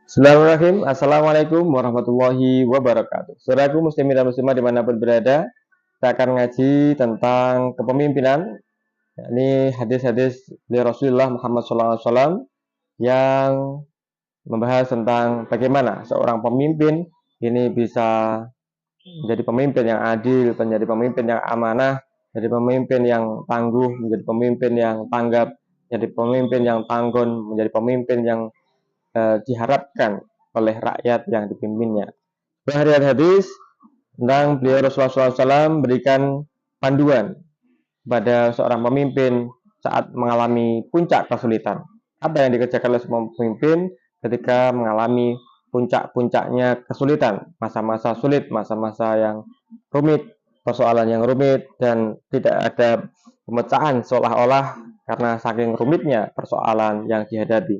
Bismillahirrahmanirrahim. Assalamualaikum warahmatullahi wabarakatuh. Saudaraku muslimin dan muslimah dimanapun berada, kita akan ngaji tentang kepemimpinan. Ini hadis-hadis dari Rasulullah Muhammad SAW yang membahas tentang bagaimana seorang pemimpin ini bisa menjadi pemimpin yang adil, menjadi pemimpin yang amanah, menjadi pemimpin yang tangguh, menjadi pemimpin yang tanggap, menjadi pemimpin yang tanggun, menjadi pemimpin yang diharapkan oleh rakyat yang dipimpinnya. Bahari hadis tentang beliau Rasulullah SAW berikan panduan pada seorang pemimpin saat mengalami puncak kesulitan. Apa yang dikerjakan oleh seorang pemimpin ketika mengalami puncak-puncaknya kesulitan, masa-masa sulit, masa-masa yang rumit, persoalan yang rumit, dan tidak ada pemecahan seolah-olah karena saking rumitnya persoalan yang dihadapi.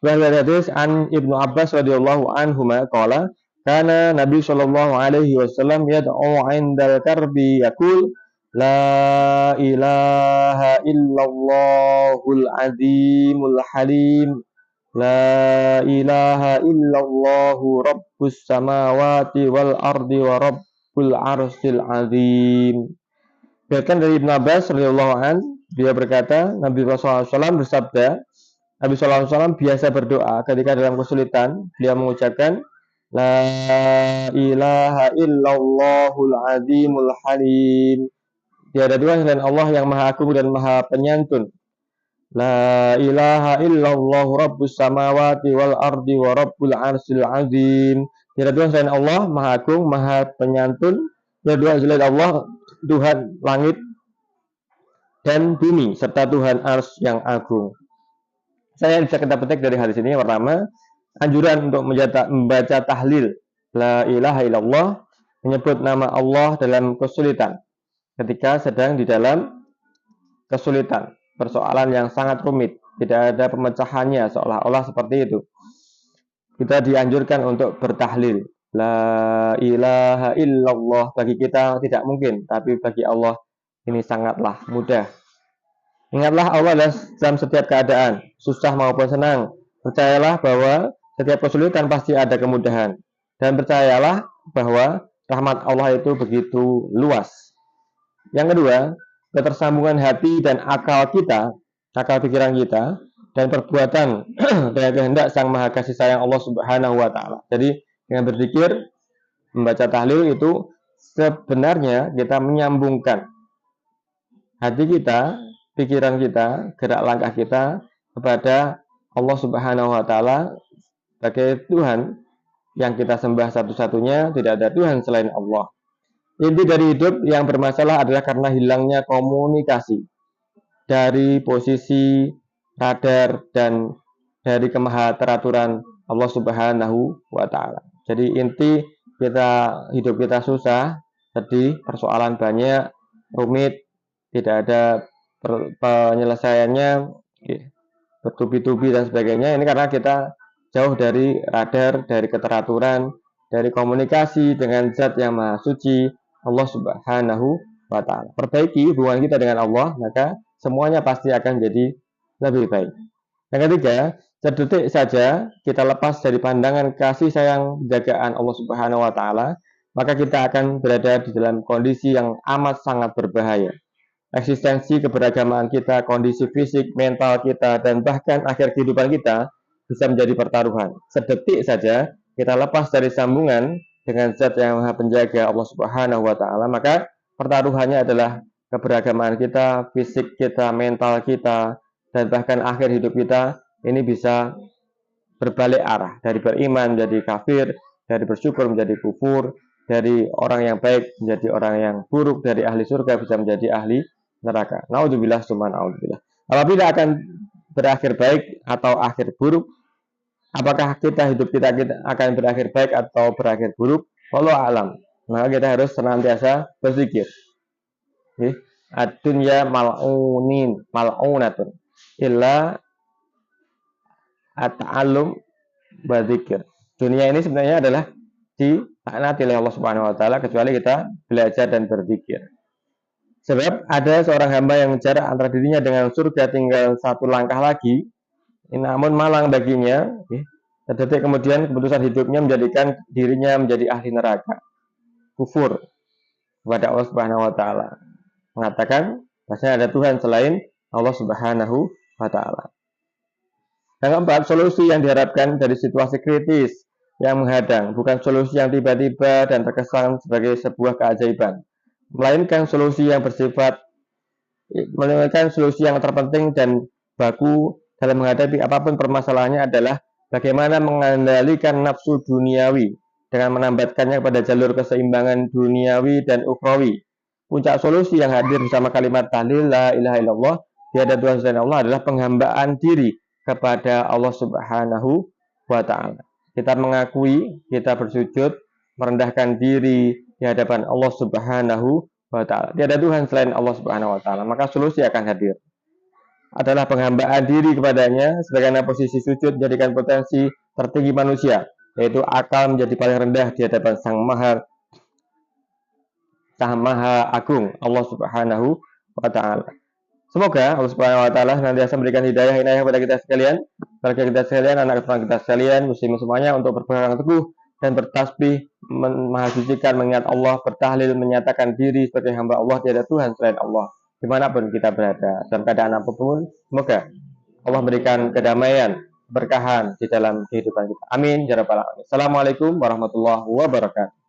Bahwa hadis an Ibnu Abbas radhiyallahu anhu qala kana Nabi sallallahu alaihi wasallam yad'u 'indal karbi yaqul la ilaha illallahul azimul halim la ilaha illallahu rabbus samawati wal ardi wa rabbul arsyil azim. Bahkan dari Ibnu Abbas radhiyallahu an dia berkata Nabi Rasulullah SAW bersabda, Nabi SAW biasa berdoa ketika dalam kesulitan. Beliau mengucapkan La ilaha illallahul azimul halim. Tiada Tuhan selain Allah yang maha agung dan maha penyantun. La ilaha illallah rabbus samawati wal ardi wa rabbul arsyil azim. Tiada Tuhan selain Allah maha agung, maha penyantun. Tiada Tuhan selain Allah, Tuhan langit dan bumi serta Tuhan ars yang agung. Saya bisa kita petik dari hadis ini. Yang pertama, anjuran untuk membaca tahlil la ilaha illallah, menyebut nama Allah dalam kesulitan ketika sedang di dalam kesulitan, persoalan yang sangat rumit, tidak ada pemecahannya, seolah-olah seperti itu. Kita dianjurkan untuk bertahlil la ilaha illallah. Bagi kita tidak mungkin, tapi bagi Allah ini sangatlah mudah. Ingatlah Allah dalam setiap keadaan, susah maupun senang. Percayalah bahwa setiap kesulitan pasti ada kemudahan. Dan percayalah bahwa rahmat Allah itu begitu luas. Yang kedua, ketersambungan hati dan akal kita, akal pikiran kita, dan perbuatan dengan kehendak Sang Maha Kasih Sayang Allah Subhanahu wa Ta'ala. Jadi, dengan berzikir, membaca tahlil itu sebenarnya kita menyambungkan hati kita, pikiran kita, gerak langkah kita kepada Allah Subhanahu wa Ta'ala sebagai Tuhan yang kita sembah satu-satunya, tidak ada Tuhan selain Allah. Inti dari hidup yang bermasalah adalah karena hilangnya komunikasi dari posisi radar dan dari kemahateraturan Allah Subhanahu wa Ta'ala. Jadi inti hidup kita susah, sedih, persoalan banyak, rumit, tidak ada penyelesaiannya, bertubi-tubi dan sebagainya. Ini karena kita jauh dari radar, dari keteraturan, dari komunikasi dengan Zat yang Maha Suci, Allah Subhanahu wa Ta'ala. Perbaiki hubungan kita dengan Allah, maka semuanya pasti akan jadi lebih baik. Yang ketiga, sedetik saja kita lepas dari pandangan kasih sayang jagaan Allah Subhanahu wa Ta'ala, maka kita akan berada di dalam kondisi yang amat sangat berbahaya. Eksistensi keberagaman kita, kondisi fisik, mental kita, dan bahkan akhir kehidupan kita bisa menjadi pertaruhan. Sedetik saja kita lepas dari sambungan dengan Zat yang Maha Penjaga Allah Subhanahu wa Ta'ala, maka pertaruhannya adalah keberagaman kita, fisik kita, mental kita, dan bahkan akhir hidup kita ini bisa berbalik arah dari beriman menjadi kafir, dari bersyukur menjadi kufur, dari orang yang baik menjadi orang yang buruk, dari ahli surga bisa menjadi ahli neraka. Naudzubillah summa naudzubillah. Apabila akan berakhir baik atau akhir buruk, apakah hidup kita akan berakhir baik atau berakhir buruk? Wallahu alam. Maka kita harus senantiasa berzikir. Ad-dunya mal'unatun illa at-ta'allum wa dzikir. Dunia ini sebenarnya adalah dilaknati oleh Allah Subhanahu wa Ta'ala kecuali kita belajar dan berzikir. Sebab ada seorang hamba yang jarak antara dirinya dengan surga tinggal satu langkah lagi, namun malang baginya, Sedetik kemudian keputusan hidupnya menjadikan dirinya menjadi ahli neraka. Kufur kepada Allah Subhanahu wa taala. Mengatakan bahwasanya ada Tuhan selain Allah Subhanahu wa taala. Yang keempat, solusi yang diharapkan dari situasi kritis yang menghadang, bukan solusi yang tiba-tiba dan terkesan sebagai sebuah keajaiban, melainkan solusi yang terpenting dan baku dalam menghadapi apapun permasalahannya adalah bagaimana mengendalikan nafsu duniawi dengan menambatkannya pada jalur keseimbangan duniawi dan ukhrawi. Puncak solusi yang hadir bersama kalimat tahlil la ilaha illallah, tiada Tuhan selain Allah, adalah penghambaan diri kepada Allah Subhanahu wa taala. Kita mengakui, kita bersujud, merendahkan diri di hadapan Allah Subhanahu wa taala. Tiada Tuhan selain Allah Subhanahu wa taala, maka solusi akan hadir. Adalah penghambaan diri kepadanya, sebagaimana posisi sujud menjadikan potensi tertinggi manusia, yaitu akal menjadi paling rendah di hadapan Sang Maha Agung, Allah Subhanahu wa taala. Semoga Allah Subhanahu wa taala senantiasa memberikan hidayah kepada kita sekalian, keluarga kita sekalian, anak keturunan kita sekalian, muslimin semuanya, untuk berpegang teguh dan bertasbih, menghasucikan, mengingat Allah, bertahlil, menyatakan diri sebagai hamba Allah, tiada Tuhan selain Allah, dimanapun kita berada, dalam keadaan apapun. Semoga Allah memberikan kedamaian, berkahan di dalam kehidupan kita. Amin ya rabbal alamin. Assalamualaikum warahmatullahi wabarakatuh.